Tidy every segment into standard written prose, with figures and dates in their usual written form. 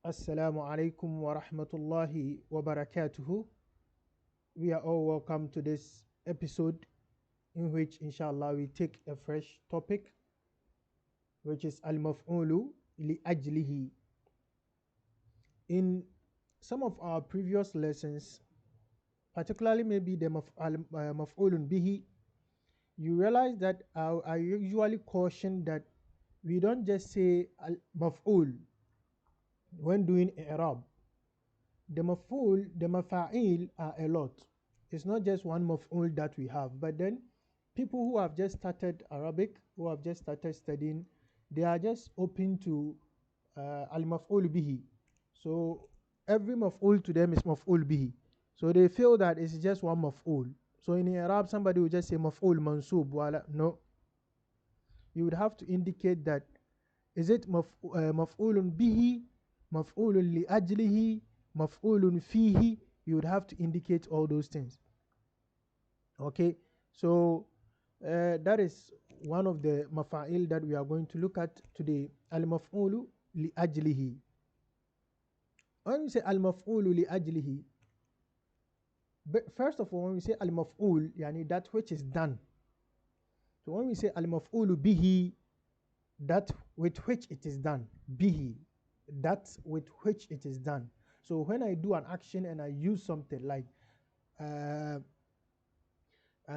Assalamu alaikum wa rahmatullahi wa barakatuhu. We are all welcome to this episode in which inshallah we take a fresh topic which is al-maf'ulu li-ajlihi. In some of our previous lessons, particularly maybe the maf'ulun bihi, you realize that I usually caution that we don't just say al-maf'ul when doing i'rab. The maf'ul, the mafa'il are a lot. It's not just one maf'ul that we have, but then people who have just started Arabic, who have just started studying, they are just open to al-maf'ul bihi. So every maf'ul to them is maf'ul bihi. So they feel that it's just one maf'ul. So in Arab, somebody will just say maf'ul mansub. No, you would have to indicate that is it maf'ulun bihi, maf'ulun li ajlihi, maf'ulun fihi. You would have to indicate all those things. Okay, so that is one of the mafa'il that we are going to look at today. Al-maf'ulu li ajlihi. When we say al-maf'ulu li ajlihi, first of all, when we say al-maf'ul, yani that which is done. So when we say al-maf'ulu bihi, that with which it is done, bihi, that with which it is done. So when I do an action and I use something like I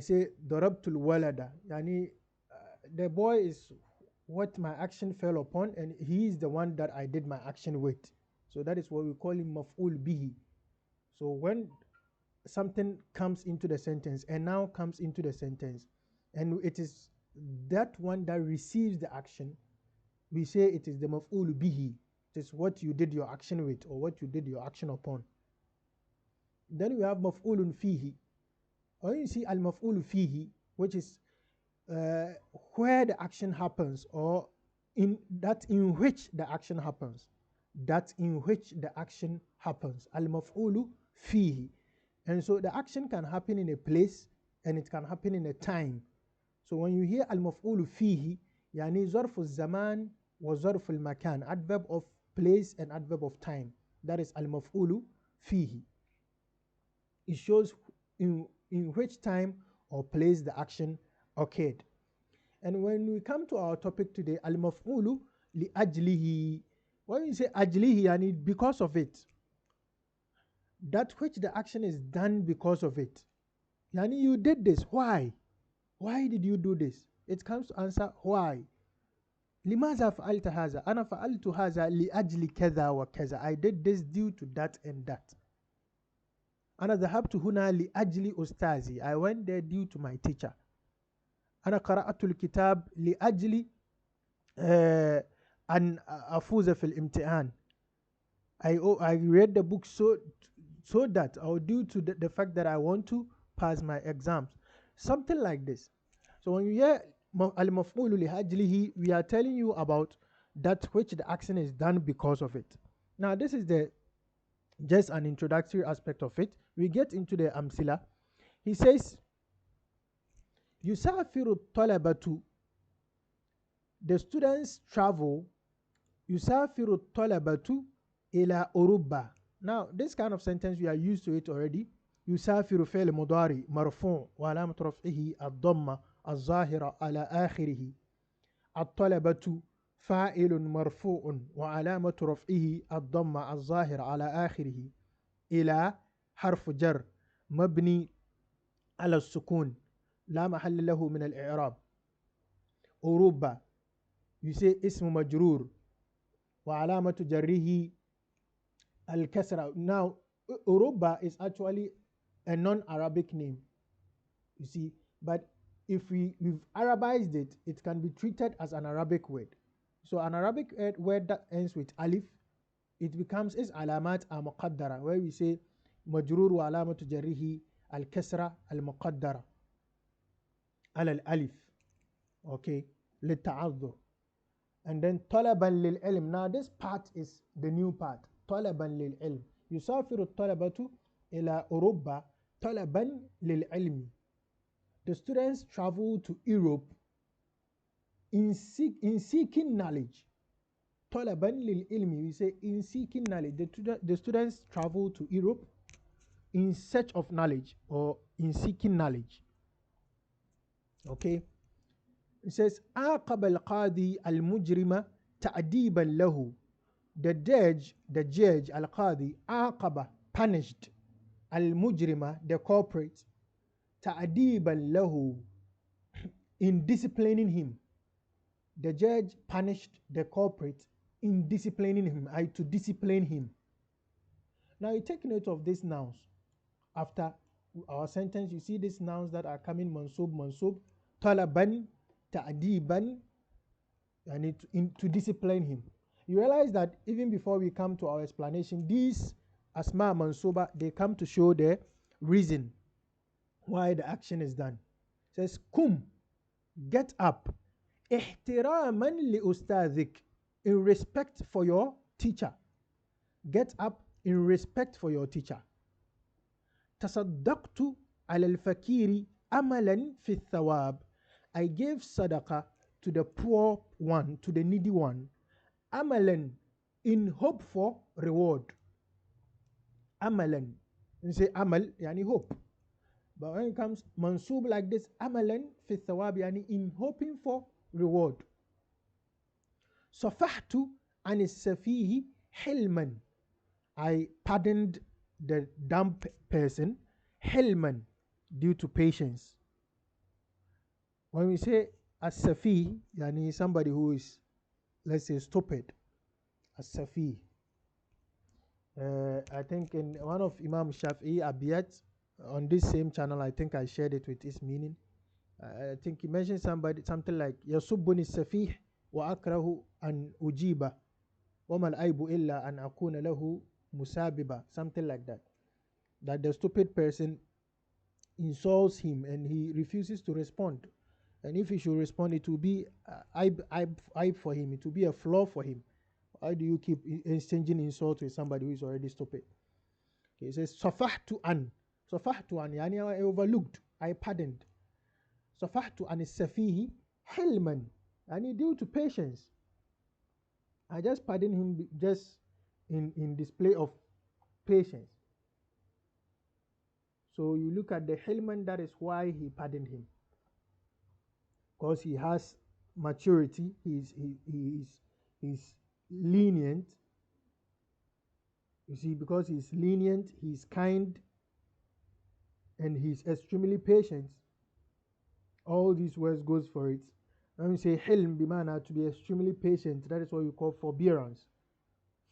say darabtul walada, yani the boy is what my action fell upon and he is the one that I did my action with. So that is what we call him maf'ul bihi. So when something comes into the sentence and now comes into the sentence and it is that one that receives the action, we say it is the maf'ul bihi. It is what you did your action with or what you did your action upon. Then we have maf'ulun fihi. When you see al-maf'ul fihi, which is where the action happens or in which the action happens. That in which the action happens. Al-maf'ulu fihi. And so the action can happen in a place and it can happen in a time. So when you hear al-maf'ulu fihi, yani zarfu zaman wa zarfu al-makan, adverb of place and adverb of time. That is al-maf'ulu fihi. It shows in which time or place the action occurred. And when we come to our topic today, al-maf'ulu li ajlihi. When you say ajlihi, yani because of it. That which the action is done because of it. Yani you did this. Why? Why did you do this? It comes to answer why. لماذا فعلت هذا؟ أنا فعلت هذا لأجل كذا وكذا. I did this due to that and that. أنا ذهبت هنا لأجل أستاذي. I went there due to my teacher. أنا قرأت الكتاب لأجل أن أفوز في الامتحان. I read the book so that or due to the fact that I want to pass my exams. Something like this. So when you hear al-maf'ulu li ajlihi, we are telling you about that which the action is done because of it. Now this is just an introductory aspect of it. We get into the amsila. He says, yusafiru talabatu. The students travel. Yusafiru talabatu ila Uruba. Now this kind of sentence we are used to it already. يسافر فعل مضارع مرفوع وعلامة رفعه الضمة الظاهرة على آخره. الطلبة فاعل مرفوع وعلامة رفعه الضمة الظاهرة على آخره. إلى حرف جر مبني على السكون لا محل له من الإعراب. أوروبا يسي اسم مجرور وعلامة جره الكسرة. Now Uruba is actually a non-Arabic name, you see, but if we've Arabized it, it can be treated as an Arabic word. So an Arabic word that ends with alif, it becomes is alamat al-muqaddara, where we say majrur wa alamatu jarrihi al-kasra al-muqaddara ala al-alif, okay, للتعذر. And then talaban lil-ilm. Now this part is the new part. talaban lil-ilm. يسافر الطلبة إلى أوروبا طلبا للعلم. The students travel to Europe in seeking knowledge. طلبا للعلم, we say in seeking knowledge. The students travel to Europe in search of knowledge or in seeking knowledge. Okay. It says عاقب القاضي المجرم تأديبا له. The judge al-qadi عاقب, punished, al-mujrima, the culprit, تأديبا له, in disciplining him. The judge punished the culprit in disciplining him, to discipline him. Now you take note of these nouns. After our sentence, you see these nouns that are coming mansub, talaban, ta'diban, and to discipline him. You realize that even before we come to our explanation, these asma mansuba, they come to show the reason why the action is done. It says, kum, get up, ihtiraman li ustadhik, in respect for your teacher. Get up in respect for your teacher. Tasaddaqtu ala al-fakiri amalan fi thawab. I gave sadaqah to the poor one, to the needy one, amalan, in hope for reward. Amalan, you say amal, yani hope. But when it comes mansub like this, amalan fi thawab, yani in hoping for reward. Safahtu an safihi hilman. I pardoned the dumb person, hilman, due to patience. When we say as-safi, yani somebody who is, let's say, stupid, as-safi. I think in one of Imam Shafi'i abiyat on this same channel, I think I shared it with its meaning. I think he mentioned something like yasubbuni safih wa akrahu an ujiba wa mal aibu illa an akuna lahu musabiba, something like that. That the stupid person insults him and he refuses to respond. And if he should respond, it will be aibu for him. It will be a flaw for him. Why do you keep exchanging insults with somebody who is already stupid? Okay, it says safahtu an. Safahtu an, yani I overlooked, I pardoned. Safahtu an safihi hilman, yani due to patience. I just pardoned him just in display of patience. So you look at the hilman, that is why he pardoned him. Because he has maturity, he is lenient. You see, because he's lenient, he's kind, and he's extremely patient. All these words goes for it. When we say hilm, bimana, to be extremely patient, that is what we call forbearance.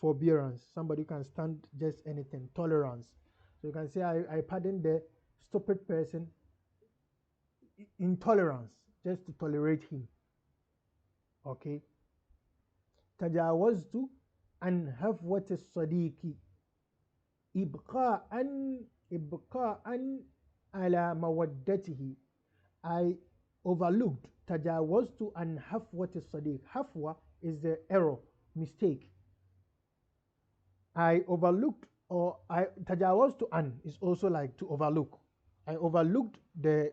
Forbearance. Somebody can stand just anything. Tolerance. So you can say, I pardon the stupid person. Intolerance, just to tolerate him. Okay. تجاوزت عن هفوة الصديق إبقاء على مودته. I overlooked. تجاوزت عن هفوة الصديق. Hafwa is the error, mistake. I overlooked, or تجاوزت عن is also like to overlook. I overlooked the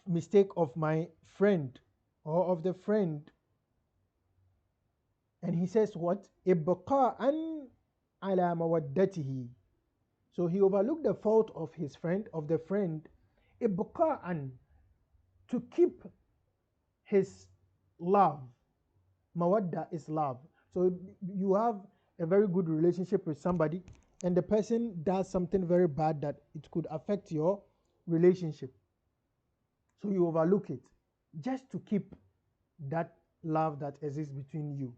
mistake of my friend or of the friend. And he says what? إبقاء على مودته. So he overlooked the fault of his friend, of the friend. إبقاء, to keep his love. Mawadda is love. So you have a very good relationship with somebody, and the person does something very bad that it could affect your relationship. So you overlook it just to keep that love that exists between you.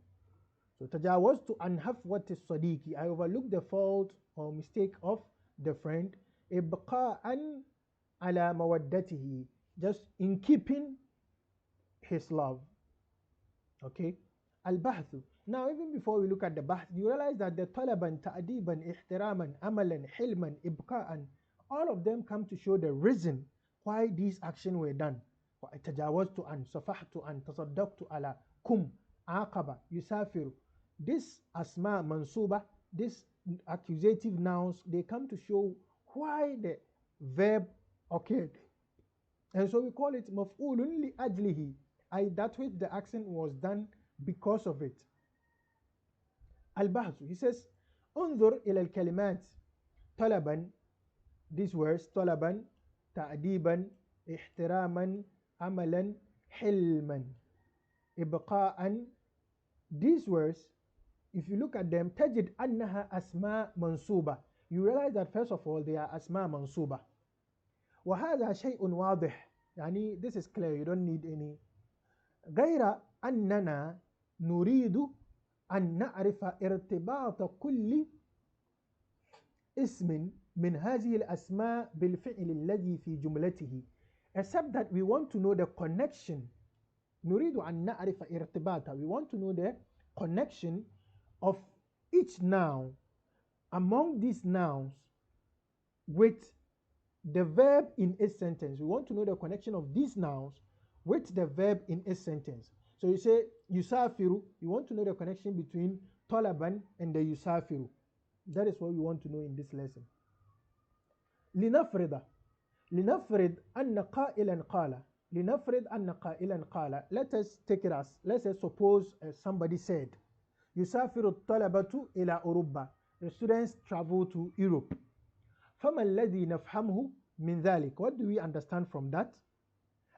So tajawaztu an hafwati sadiqi. I overlooked the fault or mistake of the friend. Ibqa'an ala mawaddatihi. Just in keeping his love. Okay. Al-bahthu. Now, even before we look at the bahth, you realize that the talaban, ta'adiban, ihtiraman, amalan, hilman, ibqa'an, all of them come to show the reason why these actions were done. tajawaztu an, safahtu an, tasaddaqtu ala, kum, aqaba, yusafiru. This asma mansuba, this accusative nouns, they come to show why the verb occurred. And so we call it maf'ulun li ajlihi. That which the action was done because of it. البحث. He says انظر إلى الكلمات طلبا, these words طلبا, تأديبا, احتراما, عملا, حلما, إبقاء. These words, if you look at them, تجد أنها أسماء منصوبة. You realize that first of all they are أسماء منصوبة. وهذا شيء واضح. يعني this is clear, you don't need any. غير أننا نريد أن نعرف ارتباط كل اسم من هذه الأسماء بالفعل الذي في جملته, except that we want to know the connection. نريد أن نعرف ارتباط, we want to know the connection of each noun among these nouns with the verb in its sentence. We want to know the connection of these nouns with the verb in its sentence. So you say yusafiru, you want to know the connection between talaban and the yusafiru. That is what we want to know in this lesson. لنفرض أن قائلا قال. لنفرض أن قائلا قال. Let us take it as, let's say suppose somebody said يسافر الطلبة إلى أوروبا. The students travel to Europe. فما الذي نفهمه من ذلك? What do we understand from that?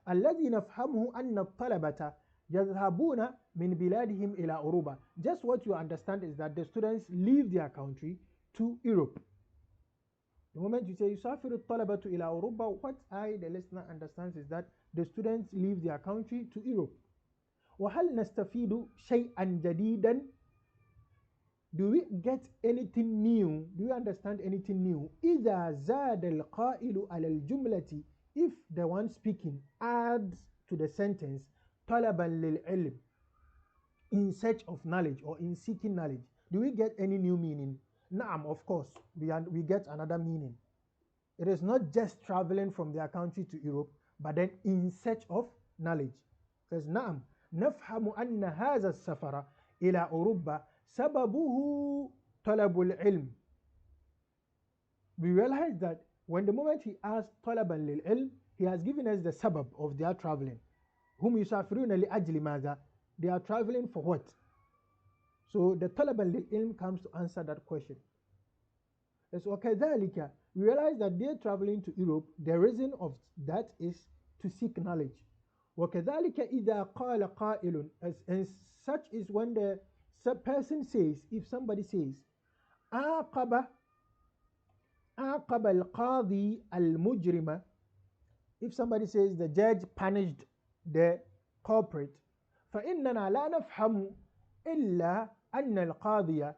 الذي نفهمه أن الطلبة يذهبون من بلادهم إلى أوروبا. Just what you understand is that the students leave their country to Europe. The moment you say يسافر الطلبة إلى أوروبا, what I, the listener, understands is that the students leave their country to Europe. وهل نستفيد شيئا جديدا? Do we get anything new? Do we understand anything new? إذا زاد القائل على الجملة, if the one speaking adds to the sentence طلبا للعلم, in search of knowledge or in seeking knowledge, do we get any new meaning? Naam, of course, we get another meaning. It is not just traveling from their country to Europe, but then in search of knowledge. It says نعم نفهم أن هذا السفر إلى أوروبا سببه طلب العلم. We realize that when the moment he asked طلبا للعلم, he has given us the sabab of their traveling. هم يسافرون لأجل ماذا? They are traveling for what? So the طلبا للعلم comes to answer that question. So وكذلك, we realize that they are traveling to Europe, the reason of that is to seek knowledge. وكذلك إذا قال قائل, and such is when the person says, if somebody says عاقب القاضي المجرم, if somebody says the judge punished the culprit, فإننا لا نفهم إلا أن القاضي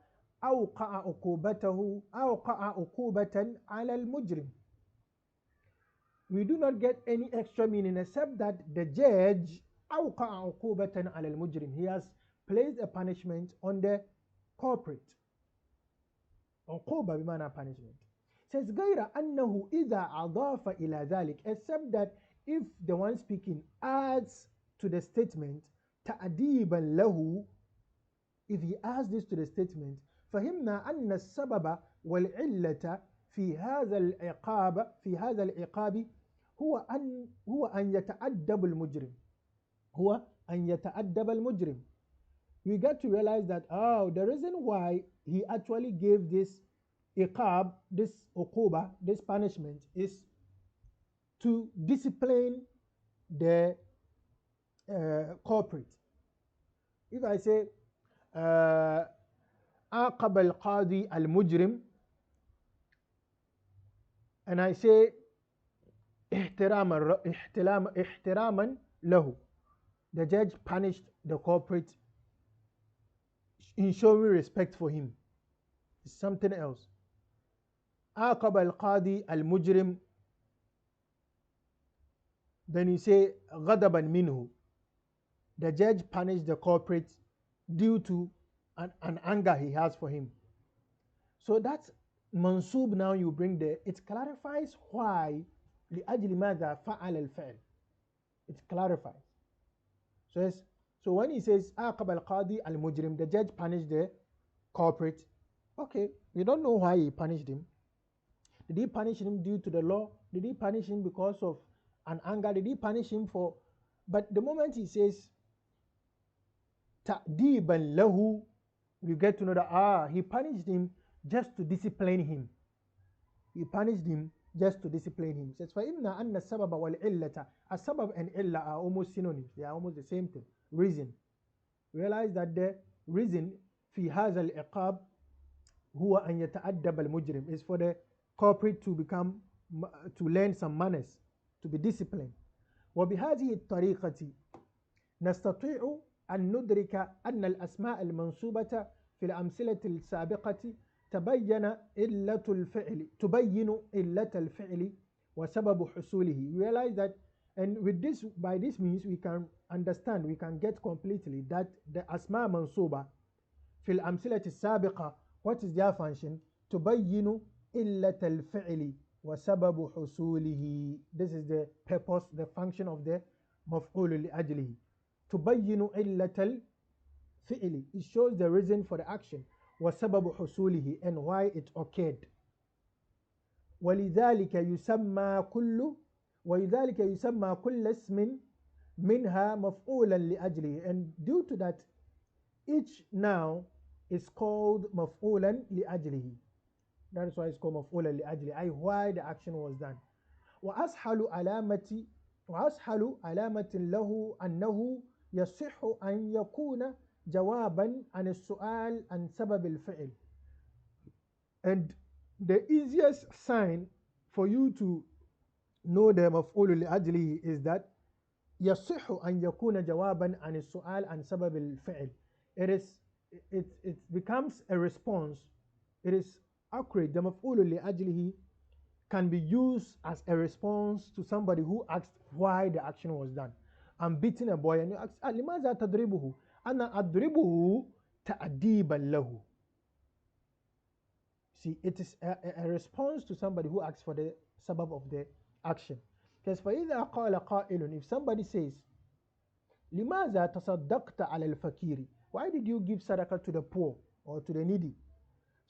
أوقع عقوبة على المجرم. We do not get any extra meaning except that the judge أوقع عقوبة على المجرم, he has placed a punishment on the culprit. عقوبة بمعنى punishment. Says غير أنه إذا أضاف إلى ذلك, except that if the one speaking adds to the statement تأديبا له, if he adds this to the statement, فهمنا أن السبب والعلة في هذا العقاب هو أن يتأدب المجرم. We get to realize that, oh, the reason why he actually gave this iqab, this uquba, this punishment, is to discipline the culprit. If I say عاقب القاضي المجرم, and I say احتراما له, the judge punished the culprit in showing respect for him. It's something else. عاقب القاضي المجرم, then you say غضبا منه, the judge punished the culprit due to an anger he has for him. So that's mansub. Now you bring there, it clarifies why لأجل ماذا فعل الفعل. It clarifies. So when he says عاقب القاضي المجرم, the judge punished the culprit. Okay, we don't know why he punished him. Did he punish him due to the law? Did he punish him because of an anger? Did he punish him for? But the moment he says تأديبا له, you get to know that he punished him just to discipline him. He punished him just to discipline him. Says فَإِنَّ أَنَّ السَّبَبَ وَالْعِلَّةَ As-sabab and illa are almost synonyms. They are almost the same thing. Reason. Realize that the reason في هذا العقاب هو أن يتأدب المجرم is for the culprit to learn some manners, to be disciplined. وبهذه الطريقة نستطيع أن ندرك أن الأسماء المنصوبة في الأمثلة السابقة تبين إلة الفعل وسبب حصوله. We realize that, and with this, by this means, we can understand, we can get completely that the asma mansuba في الأمثلة السابقة, what is their function? تبين إلة الفعل وسبب حصوله. This is the purpose, the function of the مفعول لأجله. تبين إلة الفعل, it shows the reason for the action. وسبب حصوله, and why it occurred. ولذلك يسمى كل اسم منها مفعولا لأجله, and due to that each now is called مفعولا لأجله. That is why it's called مفعولا لأجله, why the action was done. وأسهل علامة له أنه يصح أن يكون جوابا عن السؤال عن سبب الفعل. And the easiest sign for you to know the مفعول لأجله is that يصح أن يكون جوابا عن السؤال عن سبب الفعل. It becomes a response. It is accurate. The مفعول لأجله can be used as a response to somebody who asked why the action was done. I'm beating a boy and you ask لماذا تضربه؟ أنا أضربه تأديبا له. See, it is a response to somebody who asks for the sabab of the action. Because فإذا قال قائل, if somebody says لماذا تصدقت على الفقير? Why did you give sadaqah to the poor or to the needy?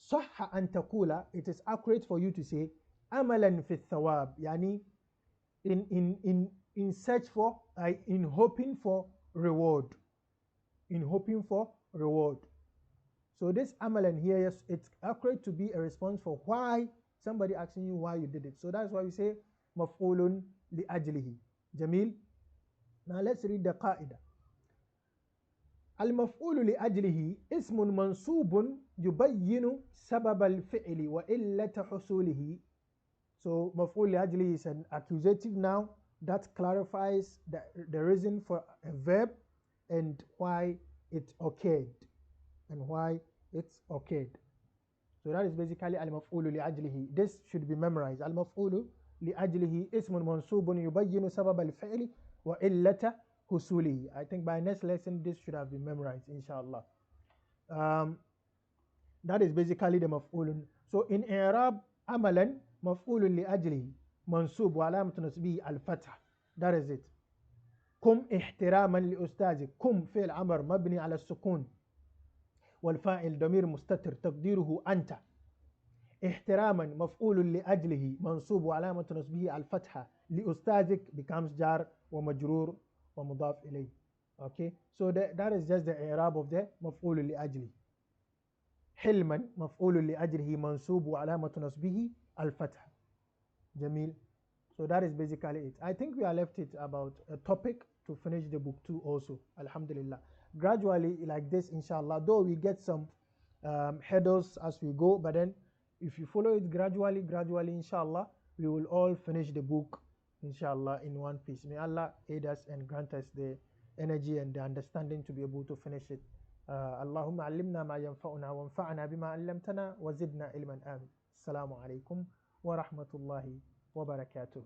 صح أن تقول, it is accurate for you to say أملا في الثواب, يعني in search for, in hoping for reward. In hoping for reward. So this amalan here, yes, it's accurate to be a response for why somebody asking you why you did it. So that's why we say مفعول لأجله. جميل. Now let's read the قاعدة. المفعول لأجله اسم منصوب يبين سبب الفعل وإلة حصوله. So مفعول لأجله is an accusative noun that clarifies the reason for a verb and why it occurred. So that is basically المفعول لأجله. This should be memorized. المفعول لأجله اسم منصوب يبين سبب الفعل وإلة حصوله. I think by next lesson this should have been memorized, inshallah. That is basically the مفعول. So in إعراب عملا مفعول لأجله منصوب وعلامة نصبه الفتح. That is it. قم احتراما لأستاذك. قم فعل أمر مبني على السكون والفاعل ضمير مستتر تقديره أنت. احتراما مفعول لأجله منصوب وعلامة نصبه الفتحة. لأستاذك becomes جار ومجرور ومضاف إليه. Okay, so that is just the إعراب of the مفعول لأجله. حلما مفعول لأجله منصوب وعلامة نصبه الفتحة. جميل. So that is basically it. I think we are left it about a topic to finish the book 2 also. Alhamdulillah. Gradually like this, inshallah, though we get some headers as we go, but then if you follow it gradually, inshallah, we will all finish the book, inshallah, in one piece. May Allah aid us and grant us the energy and the understanding to be able to finish it. Allahumma allimna ma yanfa'una wa anfa'na bima 'allamtana wa zidna ilman. Amin. Assalamu alaikum wa rahmatullahi wa barakatuh.